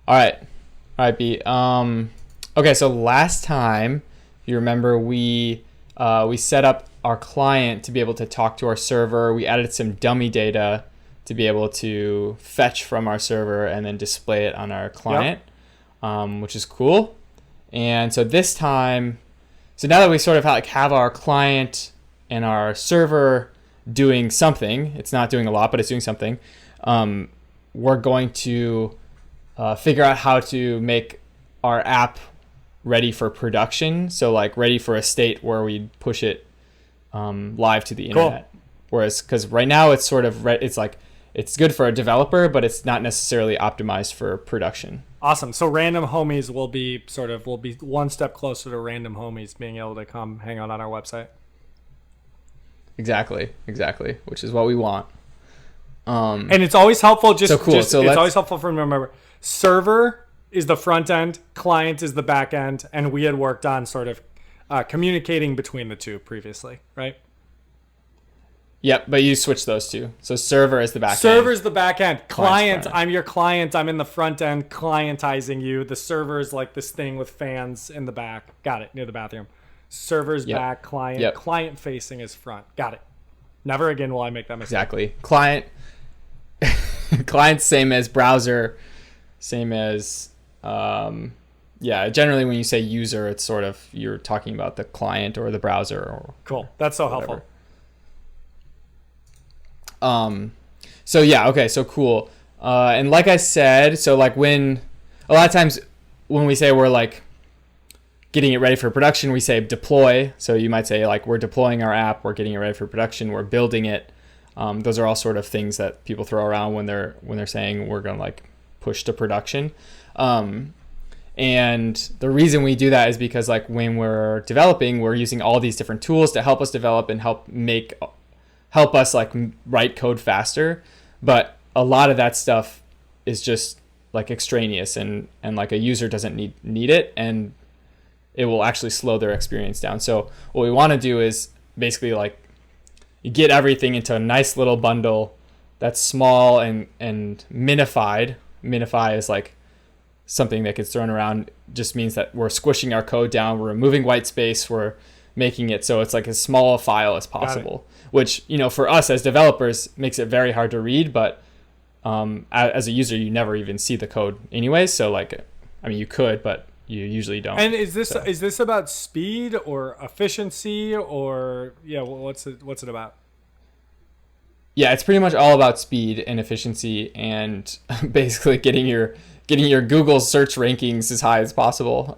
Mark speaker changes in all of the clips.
Speaker 1: All right. All right, B. Okay, so last time, if you remember, we set up our client to be able to talk to our server. We added some dummy data to be able to fetch from our server and then display it on our client,
Speaker 2: Yep.
Speaker 1: which is cool. And so this time, so now that we sort of have our client and our server doing something, it's not doing a lot, but it's doing something. We're going to figure out how to make our app ready for production. So like ready for a state where we push it live to the internet.
Speaker 2: Cool.
Speaker 1: Whereas, because right now it's sort of, it's like, it's good for a developer, but it's not necessarily optimized for production.
Speaker 2: Awesome. So random homies will be one step closer to random homies being able to come hang out on our website.
Speaker 1: Exactly. Which is what we want.
Speaker 2: And it's always helpful.
Speaker 1: So cool.
Speaker 2: It's always helpful for me to remember. Server is the front end, client is the back end, and we had worked on sort of communicating between the two previously, right?
Speaker 1: Yep, but you switch those two. So server is the back end.
Speaker 2: Server's the back end. Client,
Speaker 1: Client's
Speaker 2: I'm your client. I'm in the front end clientizing you. The server is like this thing with fans in the back. Got it. Near the bathroom. Server's
Speaker 1: Yep.
Speaker 2: back. Client.
Speaker 1: Yep.
Speaker 2: Client facing is front. Got it. Never again will I make that mistake.
Speaker 1: Exactly. Client same as browser, same as generally when you say user, it's sort of you're talking about the client or the browser or
Speaker 2: Cool. That's so
Speaker 1: whatever.
Speaker 2: helpful.
Speaker 1: So yeah, okay, so cool. And like I said, so like when a lot of times when we say we're like getting it ready for production, we say deploy. So you might say like we're deploying our app, we're getting it ready for production, we're building it. Those are all sort of things that people throw around when they're saying we're gonna like push to production. And the reason we do that is because like when we're developing, we're using all these different tools to help us develop and help us like write code faster. But a lot of that stuff is just like extraneous and like a user doesn't need it, and it will actually slow their experience down. So what we want to do is basically like you get everything into a nice little bundle that's small and minified. Minify is like something that gets thrown around, just means that we're squishing our code down, we're removing white space, we're making it so it's like as small a file as possible, which, you know, for us as developers makes it very hard to read, but as a user, you never even see the code anyway. So like, I mean, you could, but you usually don't.
Speaker 2: And is this about speed or efficiency or what's it about?
Speaker 1: Yeah, it's pretty much all about speed and efficiency and basically getting your Google search rankings as high as possible.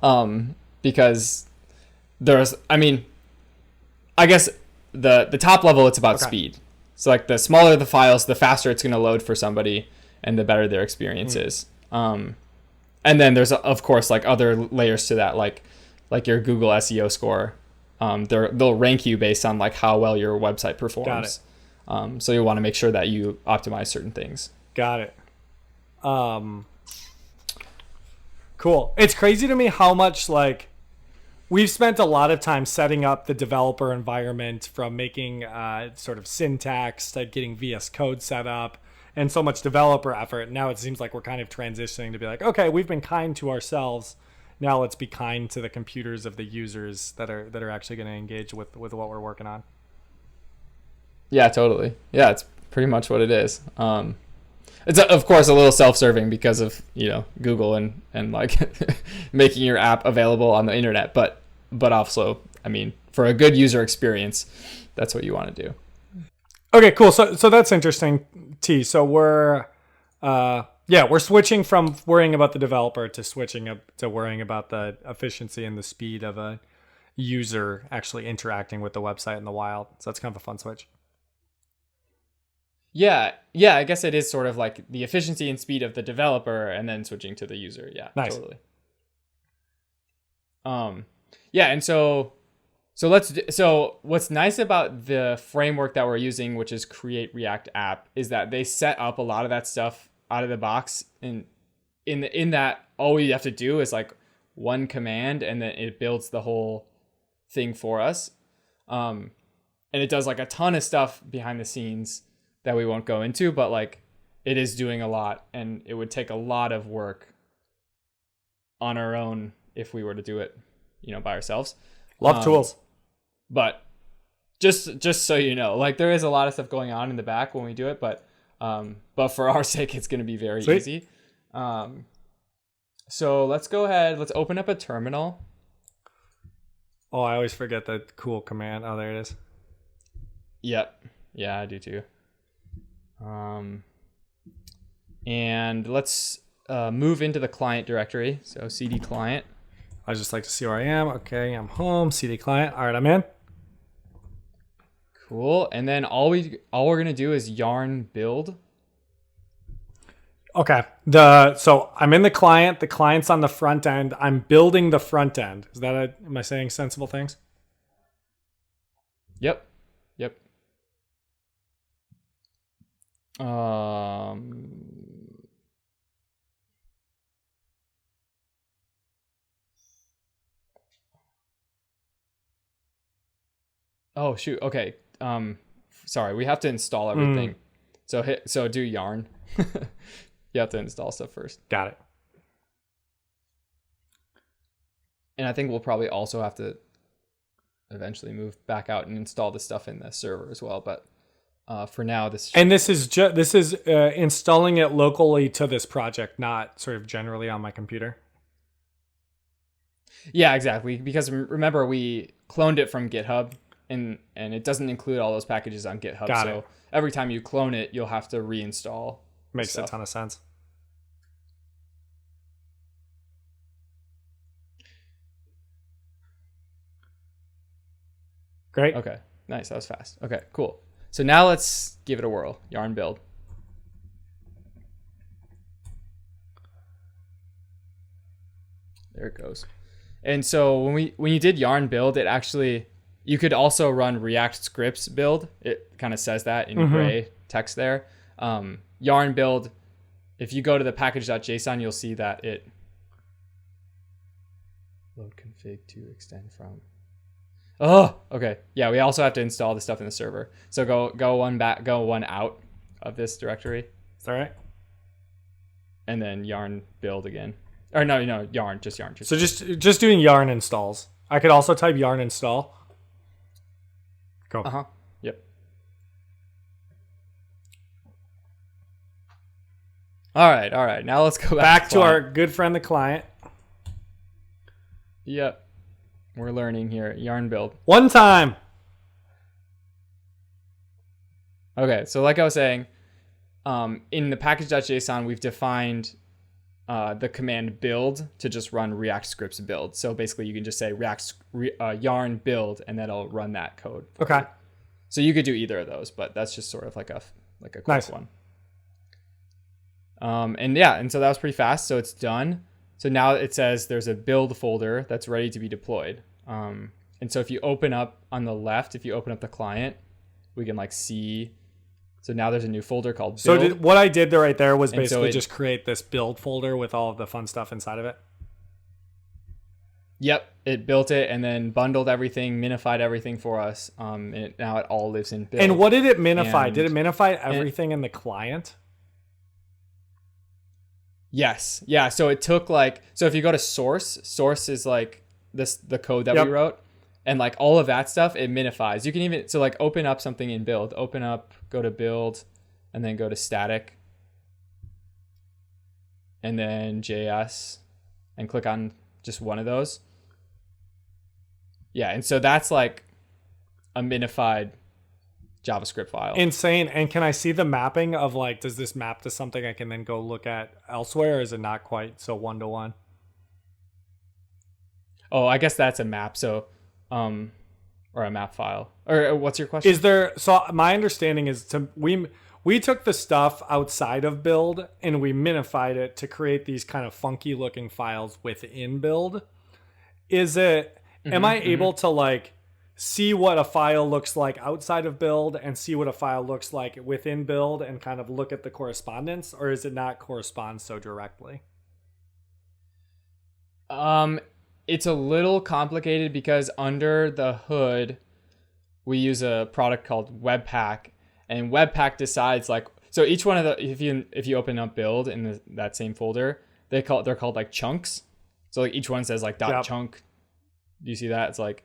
Speaker 1: Because I guess the top level, it's about speed. So like the smaller the files, the faster it's going to load for somebody and the better their experience is. And then there's of course like other layers to that, like your Google SEO score. They'll rank you based on like how well your website performs.
Speaker 2: Got it.
Speaker 1: So you want to make sure that you optimize certain things.
Speaker 2: Got it. Cool. It's crazy to me how much like we've spent a lot of time setting up the developer environment, from making sort of syntax to getting VS Code set up, and so much developer effort. Now it seems like we're kind of transitioning to be like, okay, we've been kind to ourselves. Now let's be kind to the computers of the users that are actually going to engage with what we're working on.
Speaker 1: Yeah, totally. Yeah, it's pretty much what it is. It's of course a little self-serving because of, you know, Google and like making your app available on the internet, but also, I mean, for a good user experience, that's what you want to do.
Speaker 2: Okay, cool. So that's interesting, T. So we're switching from worrying about the developer to switching up to worrying about the efficiency and the speed of a user actually interacting with the website in the wild. So that's kind of a fun switch.
Speaker 1: Yeah, I guess it is sort of like the efficiency and speed of the developer and then switching to the user. Yeah,
Speaker 2: nice.
Speaker 1: Totally. Yeah, and so what's nice about the framework that we're using, which is Create React App, is that they set up a lot of that stuff out of the box, and in that all we have to do is like one command and then it builds the whole thing for us. And it does like a ton of stuff behind the scenes that we won't go into, but like it is doing a lot, and it would take a lot of work on our own if we were to do it, by ourselves.
Speaker 2: Love tools.
Speaker 1: But just so you know, like there is a lot of stuff going on in the back when we do it, but for our sake, it's going to be very
Speaker 2: Sweet.
Speaker 1: easy. So let's go ahead. Let's open up a terminal.
Speaker 2: Oh, I always forget the cool command. Oh, there it is.
Speaker 1: Yep. Yeah, I do too. And let's move into the client directory. So cd client.
Speaker 2: I just like to see where I am. Okay, I'm home. CD client. All right, I'm in.
Speaker 1: Cool. And then all we're gonna do is yarn build.
Speaker 2: Okay. So I'm in the client. The client's on the front end. I'm building the front end. Am I saying sensible things?
Speaker 1: Yep. Oh shoot. Okay. Sorry, we have to install everything. So do yarn. You have to install stuff first.
Speaker 2: Got it.
Speaker 1: And I think we'll probably also have to eventually move back out and install the stuff in the server as well. But for now, this
Speaker 2: is installing it locally to this project, not sort of generally on my computer.
Speaker 1: Yeah, exactly. Because remember, we cloned it from GitHub, and it doesn't include all those packages on GitHub.
Speaker 2: Got
Speaker 1: so
Speaker 2: it.
Speaker 1: Every time you clone it, you'll have to reinstall.
Speaker 2: Makes
Speaker 1: stuff.
Speaker 2: a ton of sense. Great.
Speaker 1: Okay, nice. That was fast. Okay, cool. So now let's give it a whirl. Yarn build. There it goes. And so when you did yarn build, it actually, you could also run React scripts build. It kind of says that in gray text there. Yarn build, if you go to the package.json, you'll see that it load config to extend from. Oh, okay. Yeah, we also have to install the stuff in the server. So go one out of this directory.
Speaker 2: Is that right?
Speaker 1: And then yarn build again. Or no, yarn, just yarn.
Speaker 2: So just doing yarn installs. I could also type yarn install. Go.
Speaker 1: Uh-huh. Yep. All right. Now let's go
Speaker 2: back to our good friend, the client.
Speaker 1: Yep. We're learning here. Yarn build.
Speaker 2: One time.
Speaker 1: Okay, so like I was saying, in the package.json, we've defined the command build to just run React scripts build. So basically, you can just say yarn build, and that'll run that code.
Speaker 2: Okay.
Speaker 1: So you could do either of those, but that's just sort of like a quick
Speaker 2: nice
Speaker 1: one. And so that was pretty fast. So it's done. So now it says there's a build folder that's ready to be deployed. And so if you open up on the left, if you open up the client, we can see. So now there's a new folder called build.
Speaker 2: So what I did right there was basically just create this build folder with all of the fun stuff inside of it.
Speaker 1: Yep, it built it and then bundled everything, minified everything for us. And now it all lives in build.
Speaker 2: And what did it minify? Did it minify everything in the client?
Speaker 1: Yes. Yeah. So it took so if you go to source is the code that we wrote, and all of that stuff, it minifies. You can even, open up something in build, go to build, and then go to static, and then JS, and click on just one of those. Yeah. And so that's a minified JavaScript file.
Speaker 2: Insane. And can I see the mapping of does this map to something I can then go look at elsewhere, or is it not quite so one-to-one?
Speaker 1: Oh, I guess that's a map. So, or a map file. Or what's your question?
Speaker 2: So my understanding is we took the stuff outside of build and we minified it to create these kind of funky looking files within build. Am I able to see what a file looks like outside of build and see what a file looks like within build and kind of look at the correspondence, or is it not correspond so directly?
Speaker 1: It's a little complicated because under the hood, we use a product called Webpack, and Webpack decides so each one of the, if you open up build in that same folder, they're called chunks. So like each one says like
Speaker 2: Yep.
Speaker 1: .chunk. Do you see that? It's like,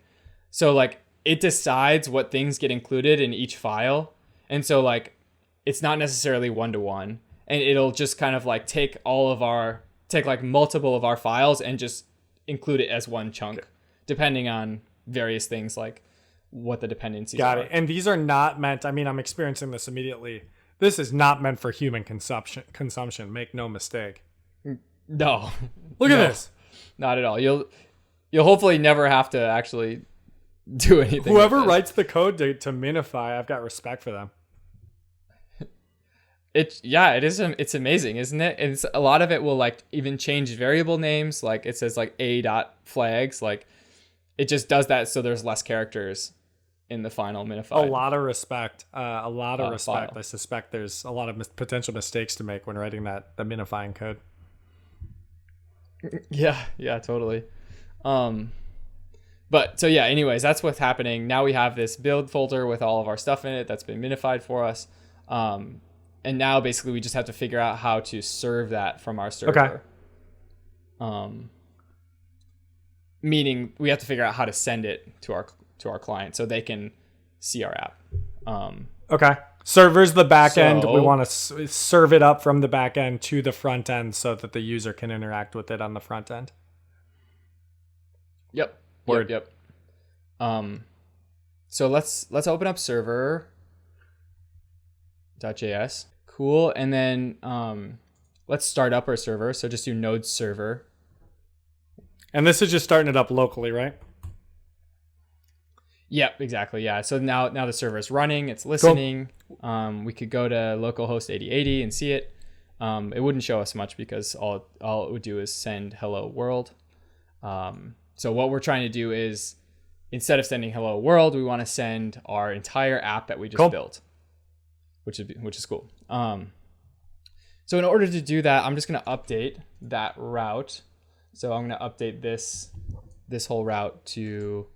Speaker 1: so like it decides what things get included in each file. And so like, it's not necessarily one-to-one, and it'll just kind of like take like multiple of our files and just include it as one chunk, depending on various things like what the dependencies are.
Speaker 2: Got it. And these are not meant, I mean, I'm experiencing this immediately. This is not meant for human consumption. Make no mistake.
Speaker 1: No.
Speaker 2: Look
Speaker 1: No,
Speaker 2: at this.
Speaker 1: Not at all. You'll hopefully never have to actually do anything.
Speaker 2: Whoever
Speaker 1: with this.
Speaker 2: writes the code to minify, I've got respect for them.
Speaker 1: It's amazing, isn't it? And a lot of it will like even change variable names. Like it says like a.flags. Like it just does that so there's less characters in the final minified.
Speaker 2: A lot of respect. Respect.
Speaker 1: File.
Speaker 2: I suspect there's a lot of potential mistakes to make when writing the minifying code.
Speaker 1: Yeah, totally. But so yeah, anyways, that's what's happening. Now we have this build folder with all of our stuff in it that's been minified for us. And now basically we just have to figure out how to serve that from our server. Okay. Meaning we have to figure out how to send it to our client so they can see our app.
Speaker 2: Okay. Server's the back end. We want to serve it up from the back end to the front end so that the user can interact with it on the front end.
Speaker 1: Yep.
Speaker 2: Word.
Speaker 1: Yep. So let's open up server.js. Cool. And then let's start up our server. So just do node server.
Speaker 2: And this is just starting it up locally, right?
Speaker 1: Yep, exactly. Yeah. So now the server is running. It's listening. Cool. We could go to localhost 8080 and see it. It wouldn't show us much because all it would do is send hello world. So what we're trying to do is instead of sending hello world, we want to send our entire app that we just built, which is cool. So in order to do that, I'm just going to update that route. So I'm going to update this whole route to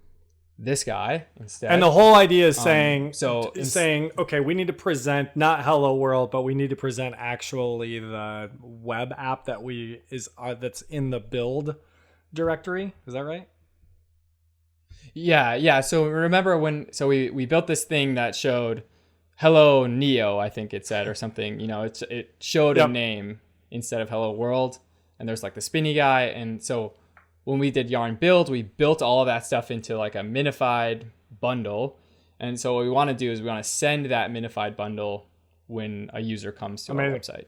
Speaker 1: this guy instead.
Speaker 2: And the whole idea is saying, okay, we need to present not hello world, but we need to present actually the web app that's in the build directory. Is that right?
Speaker 1: Yeah. So remember we built this thing that showed hello Neo, I think it said, or something, it showed a name instead of hello world. And there's like the spinny guy. And so when we did yarn build, we built all of that stuff into like a minified bundle. And so what we want to do is we want to send that minified bundle when a user comes to our website.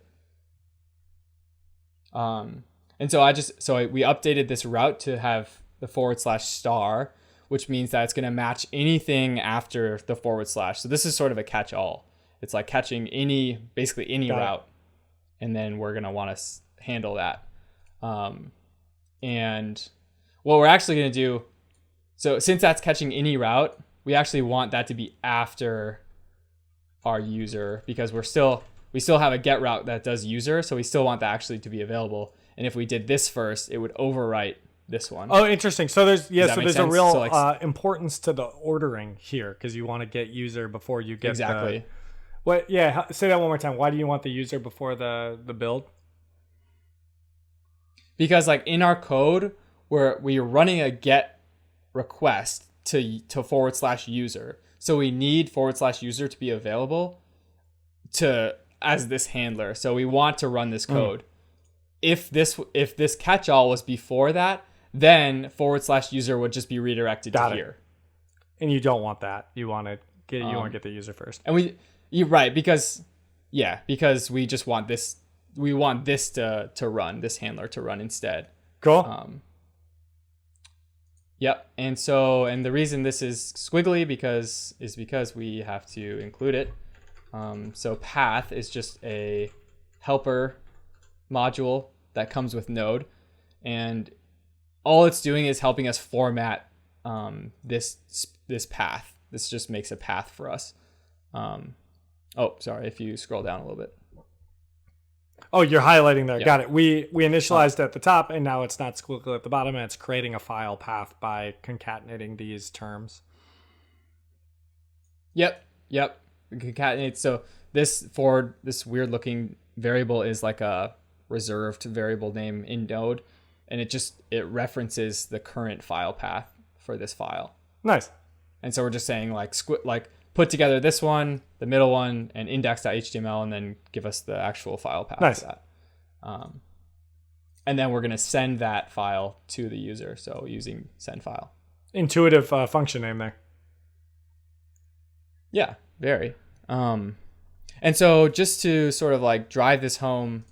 Speaker 1: And so we updated this route to have the /*, which means that it's going to match anything after the /. So this is sort of a catch-all. It's like catching basically any route. And then we're going to want to handle that. And what we're actually going to do, so since that's catching any route, we actually want that to be after our user because we still have a get route that does user. So we still want that actually to be available. And if we did this first, it would overwrite this one.
Speaker 2: Oh, interesting. So there's a real
Speaker 1: importance
Speaker 2: to the ordering here because you want to get user before you get
Speaker 1: exactly.
Speaker 2: Say that one more time. Why do you want the user before the build?
Speaker 1: Because like in our code, we're running a get request to /user. So we need /user to be available as this handler. So we want to run this code. If this catch-all was before that, then /user would just be redirected to here.
Speaker 2: And you don't want that. You want to get the user first.
Speaker 1: And you're right, because we just want this. We want this to run, this handler to run instead.
Speaker 2: Cool.
Speaker 1: Yep. And the reason this is squiggly is because we have to include it. So path is just a helper module that comes with Node, and all it's doing is helping us format this path. This just makes a path for us. Sorry, if you scroll down a little bit.
Speaker 2: Oh, you're highlighting there. Yeah. Got it. We initialized at the top, and now it's not squiggly at the bottom, and it's creating a file path by concatenating these terms.
Speaker 1: Yep. Concatenate. So this weird looking variable is like a reserved variable name in Node, and it references the current file path for this file.
Speaker 2: Nice.
Speaker 1: And so we're just saying like put together this one, the middle one, and index.html, and then give us the actual file path for that. And then we're going to send that file to the user. So using send file.
Speaker 2: Intuitive function name there.
Speaker 1: Yeah, very. And so just to sort of like drive this home,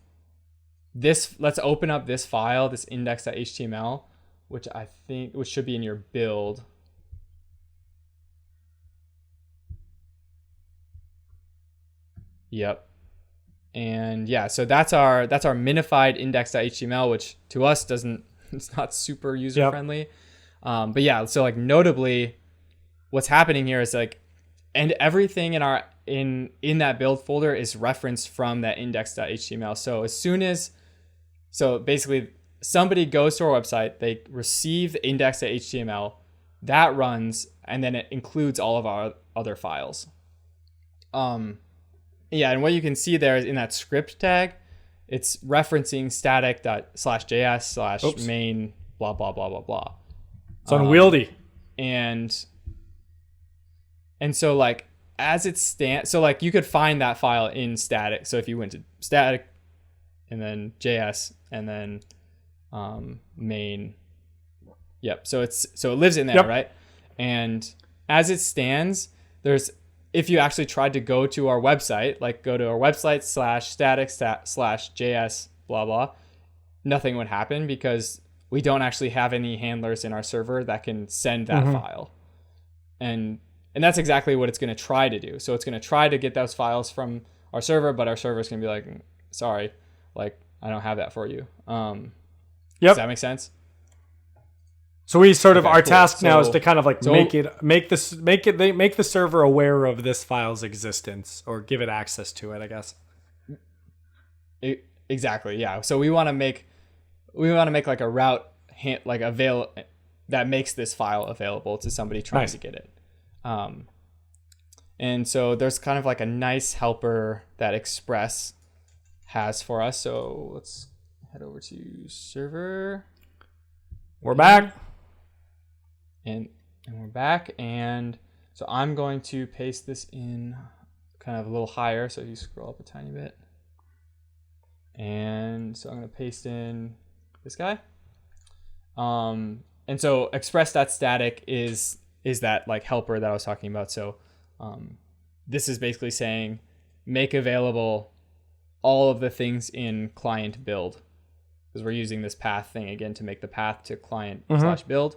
Speaker 1: let's open up this file, this index.html, which should be in your build. Yep. And yeah, so that's our minified index.html, which to us it's not super user friendly. But yeah, so like notably what's happening here is like, and everything in that build folder is referenced from that index.html. So basically somebody goes to our website, they receive the index.html, that runs, and then it includes all of our other files. Yeah, and what you can see there is in that script tag, it's referencing static.js/main blah, blah, blah, blah, blah.
Speaker 2: It's unwieldy.
Speaker 1: And so like as it stands, so like you could find that file in static. So if you went to static and then JS and then main. Yep. So it lives in there, right? And as it stands, if you actually tried to go to our website, like go to our website /static/JS blah blah, nothing would happen because we don't actually have any handlers in our server that can send that file. And that's exactly what it's going to try to do. So it's going to try to get those files from our server, but our server is going to be like, sorry, like I don't have that for you. Does that make sense?
Speaker 2: So we sort of our task now is to kind of like make the server aware of this file's existence or give it access to it, I guess.
Speaker 1: Exactly. Yeah. So we want to make like a route that makes this file available to somebody trying to get it. And so there's kind of like a nice helper that Express has for us. So let's head over to server.
Speaker 2: We're back.
Speaker 1: And we're back. And so I'm going to paste this in kind of a little higher. So if you scroll up a tiny bit. And so I'm going to paste in this guy. And so express.static is that like helper that I was talking about. So this is basically saying make available all of the things in client build, because we're using this path thing again to make the path to client /build.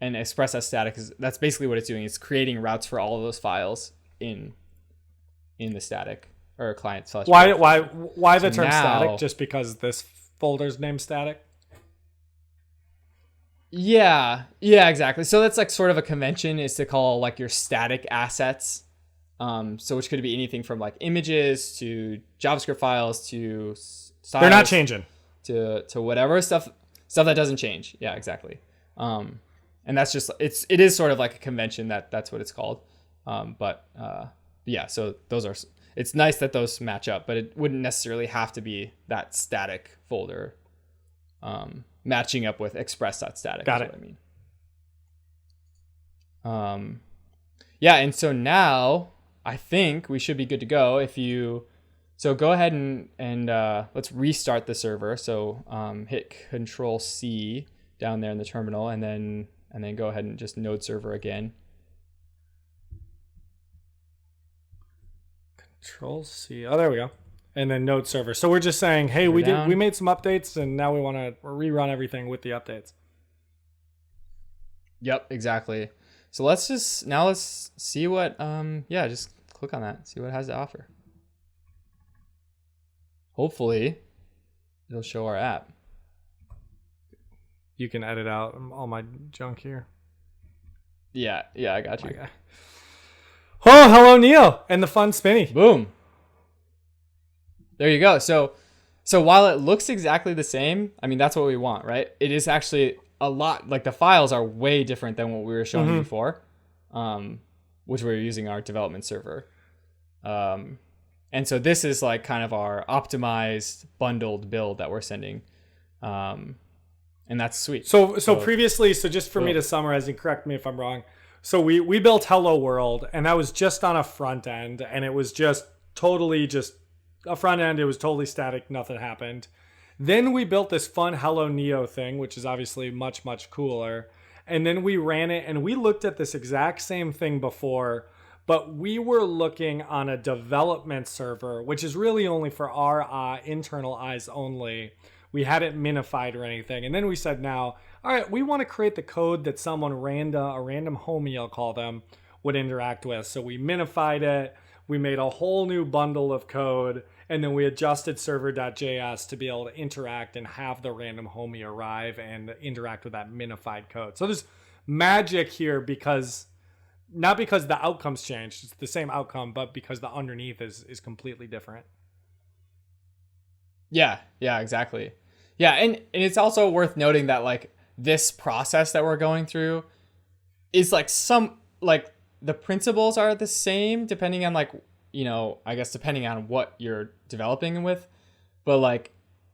Speaker 1: And express.static that's basically what it's doing. It's creating routes for all of those files in the static or client /build.
Speaker 2: Why the term static? Just because this folder's named static?
Speaker 1: Yeah, exactly. So that's like sort of a convention is to call like your static assets. So which could be anything from like images to JavaScript files to styles.
Speaker 2: They're not changing.
Speaker 1: To whatever stuff that doesn't change. Yeah, exactly. And that's just it is sort of like a convention that's what it's called. Yeah, so it's nice that those match up, but it wouldn't necessarily have to be that static folder. Matching up with express.static.
Speaker 2: Got it.
Speaker 1: What I mean. Yeah, and so now I think we should be good to go. So go ahead and let's restart the server. So hit Control-C down there in the terminal, and then go ahead and just node server again.
Speaker 2: Control-C. Oh, there we go. And then node server. So we're just saying, hey, we made some updates, and now we want to rerun everything with the updates.
Speaker 1: Yep, exactly. So let's see what just click on that, see what it has to offer. Hopefully it'll show our app.
Speaker 2: You can edit out all my junk here.
Speaker 1: Yeah, I got you.
Speaker 2: Okay. Oh, hello Neil and the fun spinny.
Speaker 1: Boom. There you go. So while it looks exactly the same, I mean, that's what we want, right? It is actually a lot, like the files are way different than what we were showing you before, which we were using our development server. And so this is like kind of our optimized bundled build that we're sending. And that's sweet.
Speaker 2: So previously, so just for me to summarize and correct me if I'm wrong. So we built Hello World, and that was just on a front end, and it was just totally just a front end. It was totally static. Nothing happened. Then we built this fun Hello Neo thing, which is obviously much, much cooler. And then we ran it, and we looked at this exact same thing before, but we were looking on a development server, which is really only for our internal eyes only. We hadn't minified or anything. And then we said, now, all right, we want to create the code that someone a random homie, I'll call them, would interact with. So we minified it. We made a whole new bundle of code, and then we adjusted server.js to be able to interact and have the random homie arrive and interact with that minified code. So there's magic here because, not because the outcomes changed, it's the same outcome, but because the underneath is completely different.
Speaker 1: Yeah, exactly. Yeah, and it's also worth noting that like this process that we're going through is like the principles are the same depending on like, I guess depending on what you're developing with, but like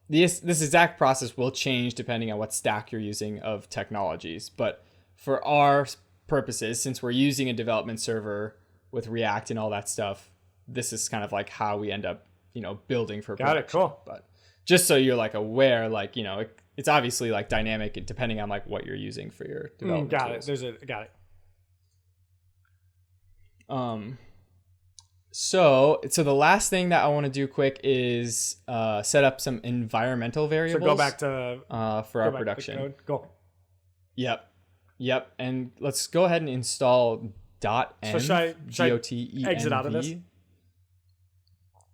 Speaker 1: this exact process will change depending on what stack you're using of technologies. But for our purposes, since we're using a development server with React and all that stuff, this is kind of like how we end up, building for production.
Speaker 2: Got it. Cool.
Speaker 1: But just so you're like aware, like, it's obviously like dynamic depending on like what you're using for your development tools.
Speaker 2: Got it.
Speaker 1: So the last thing that I want to do quick is set up some environmental variables.
Speaker 2: So go back to
Speaker 1: for our production.
Speaker 2: Code. Go.
Speaker 1: Yep. And let's go ahead and install .env.
Speaker 2: So should I exit out of this?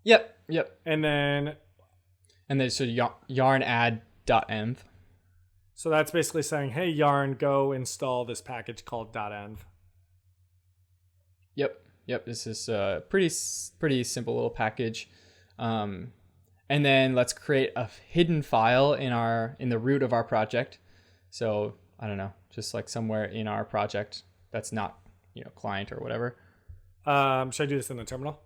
Speaker 1: Yep.
Speaker 2: And then
Speaker 1: so yarn add .env.
Speaker 2: So that's basically saying, hey, yarn, go install this package called .env.
Speaker 1: Yep. This is a pretty simple little package. And then let's create a hidden file in the root of our project. So I don't know, just like somewhere in our project that's not, client or whatever.
Speaker 2: Should I do this in the terminal?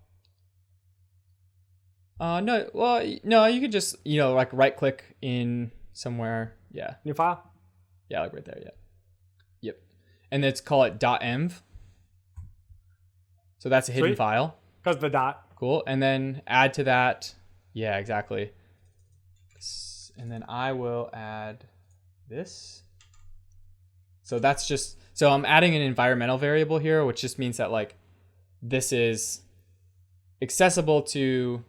Speaker 1: No. Well, no, you could just, like right click in somewhere. Yeah.
Speaker 2: New file?
Speaker 1: Yeah, like right there. Yeah. Yep. And let's call it .env. So that's a hidden file.
Speaker 2: Because the dot.
Speaker 1: Cool. And then add to that. Yeah, exactly. And then I will add this. So that's so I'm adding an environmental variable here, which just means that like this is accessible to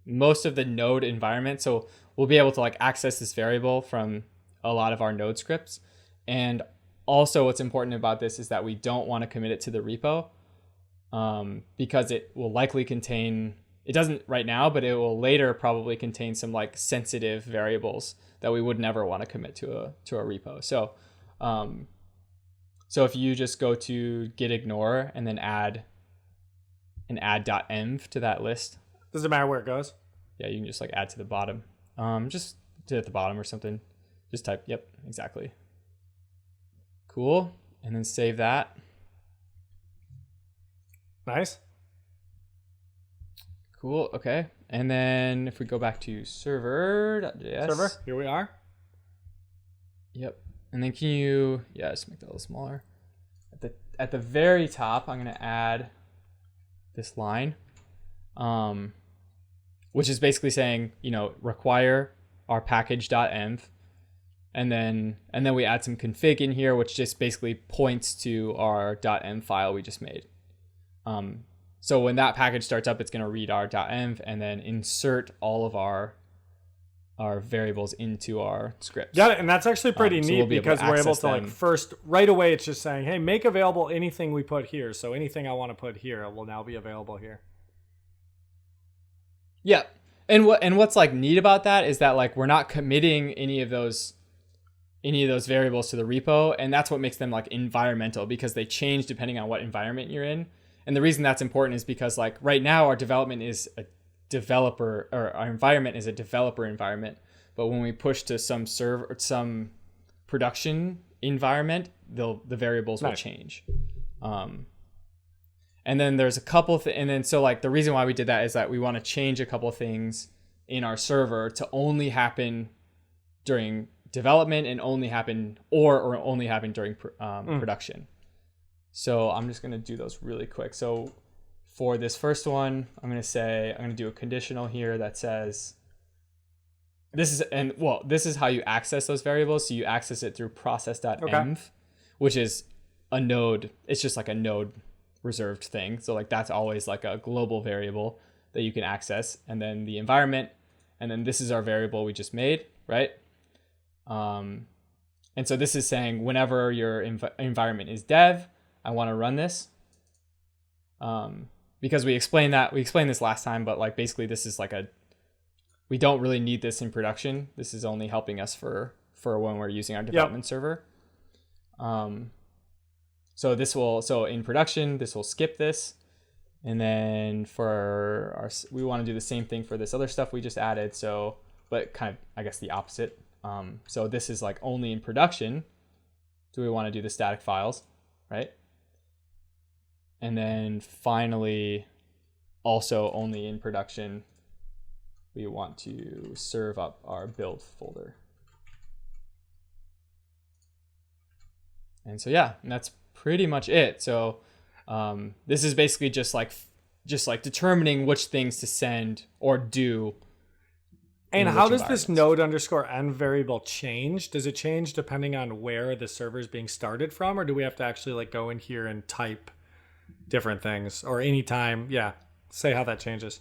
Speaker 1: most of the node environment. So we'll be able to like access this variable from a lot of our node scripts. And also what's important about this is that we don't want to commit it to the repo. Because it will likely contain, it doesn't right now, but it will later probably contain some like sensitive variables that we would never want to commit to a repo. So if you just go to git ignore and then add .env to that list.
Speaker 2: Doesn't matter where it goes.
Speaker 1: Yeah, you can just like add to the bottom. Just do it at the bottom or something. Just type, yep, exactly. Cool. And then save that.
Speaker 2: Nice.
Speaker 1: Cool. Okay. And then if we go back to server.js.
Speaker 2: Server, here we are.
Speaker 1: Yep. And then can you, just make that a little smaller. At the very top, I'm going to add this line, which is basically saying, require our package.env. And then we add some config in here, which just basically points to our .env file we just made. So when that package starts up, it's going to read our .env and then insert all of our variables into our scripts.
Speaker 2: Got it. And that's actually pretty
Speaker 1: so
Speaker 2: neat
Speaker 1: we'll be
Speaker 2: because we're able to like first right away. It's just saying, hey, make available anything we put here. So anything I want to put here will now be available here.
Speaker 1: Yeah. And what's like neat about that is that like we're not committing any of those variables to the repo, and that's what makes them like environmental because they change depending on what environment you're in. And the reason that's important is because like right now our development is a developer, or our environment is a developer environment. But when we push to some server or some production environment, the variables will change. And then there's a couple and then so like the reason why we did that is that we want to change a couple things in our server to only happen during development and only happen or only happen during production. So I'm just going to do those really quick. So for this first one, I'm going to do a conditional here that says this is how you access those variables. So you access it through process.env, which is a node. It's just like a node reserved thing. So like that's always like a global variable that you can access. And then the environment, and then this is our variable we just made, right? And so this is saying whenever your environment is dev, I want to run this. Because we explained this last time, but like basically this is like we don't really need this in production. This is only helping us for when we're using our development server. So in production, this will skip this. And then we want to do the same thing for this other stuff we just added. So, but kind of, I guess the opposite. So this is like only in production. Do we want to do the static files, right? And then finally, also only in production, we want to serve up our build folder. And so, yeah, and that's pretty much it. So this is basically just like determining which things to send or do.
Speaker 2: And how does this node_n variable change? Does it change depending on where the server is being started from, or do we have to actually like go in here and type different things, or anytime? Yeah, say how that changes.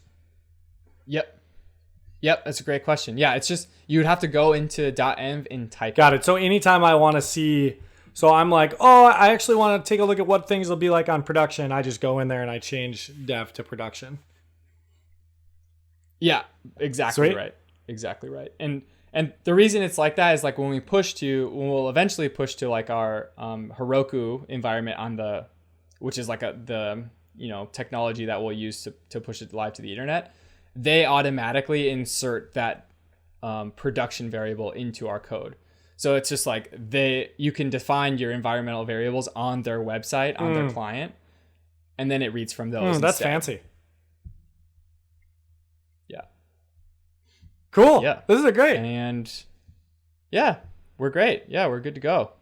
Speaker 1: Yep, that's a great question. Yeah, it's just you would have to go into .env and type.
Speaker 2: Got it. So anytime I want to see, so I'm like, oh, I actually want to take a look at what things will be like on production. I just go in there and I change dev to production.
Speaker 1: Yeah, exactly. Sweet. Right. Exactly right. And the reason it's like that is like when we'll eventually push to like our Heroku environment which is like the technology that we'll use to push it live to the internet. They automatically insert that production variable into our code. So it's just like you can define your environmental variables on their website, on their client, and then it reads from those.
Speaker 2: That's fancy.
Speaker 1: Yeah.
Speaker 2: Cool. Yeah. This is great.
Speaker 1: And yeah, we're great. Yeah, we're good to go.